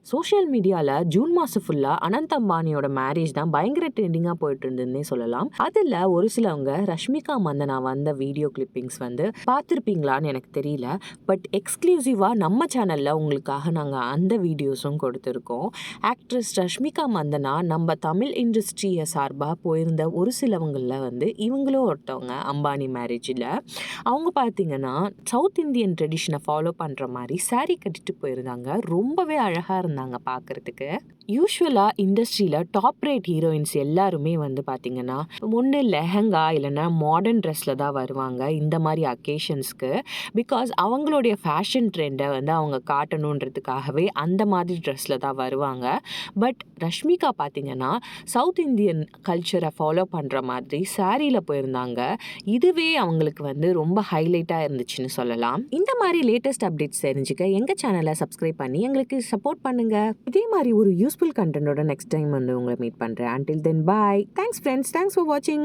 Social மீடியாவில் June மாதம் ஃபுல்லாக அனந்த் அம்பானியோட மேரேஜ் தான் பயங்கர ட்ரெண்டிங்காக போயிட்டு இருந்ததுன்னே சொல்லலாம். அதில் ஒரு சிலவங்க ரஷ்மிகா மந்தனா வந்த வீடியோ கிளிப்பிங்ஸ் வந்து பார்த்துருப்பீங்களான்னு எனக்கு தெரியல. பட் எக்ஸ்க்ளூசிவாக நம்ம சேனலில் உங்களுக்காக நாங்கள் அந்த வீடியோஸும் கொடுத்துருக்கோம். ஆக்ட்ரஸ் ரஷ்மிகா மந்தனா நம்ம தமிழ் இண்டஸ்ட்ரியை சார்பாக போயிருந்த ஒரு சிலவங்களில் வந்து இவங்களும் ஒருத்தவங்க அம்பானி மேரேஜில். அவங்க பார்த்தீங்கன்னா சவுத் இந்தியன் ட்ரெடிஷனை ஃபாலோ பண்ணுற மாதிரி சாரீ கட்டிட்டு போயிருந்தாங்க. ரொம்பவே அழகாக இருந்தாங்க பார்க்குறதுக்கு. யூஸ்வலாக இண்டஸ்ட்ரியில் டாப் ரேட் ஹீரோயின்ஸ் எல்லாருமே வந்து பார்த்திங்கன்னா ஒன்று லெஹங்கா இல்லைன்னா மாடர்ன் ட்ரெஸ்ஸில் தான் வருவாங்க இந்த மாதிரி அக்கேஷன்ஸ்க்கு. பிகாஸ் அவங்களுடைய ஃபேஷன் ட்ரெண்டை வந்து அவங்க காட்டணுன்றதுக்காகவே அந்த மாதிரி ட்ரெஸ்ஸில் தான் வருவாங்க. பட் ரஷ்மிகா பார்த்திங்கன்னா சவுத் இந்தியன் கல்ச்சரை ஃபாலோ பண்ணுற மாதிரி சாரியில் போயிருந்தாங்க. இதுவே அவங்களுக்கு வந்து ரொம்ப ஹைலைட்டாக இருந்துச்சுன்னு சொல்லலாம். இந்த மாதிரி லேட்டஸ்ட் அப்டேட்ஸ் தெரிஞ்சுக்க எங்கள் சேனலை சப்ஸ்கிரைப் பண்ணி எங்களுக்கு சப்போர்ட் பண்ணுங்கள். இதே மாதிரி ஒரு யூஸ்ஃபுல் கண்டென்ட்டோட நெக்ஸ்ட் டைம் வந்து உங்களை மீட் பண்ணுறேன். Until then, bye. Thanks friends. Thanks for watching.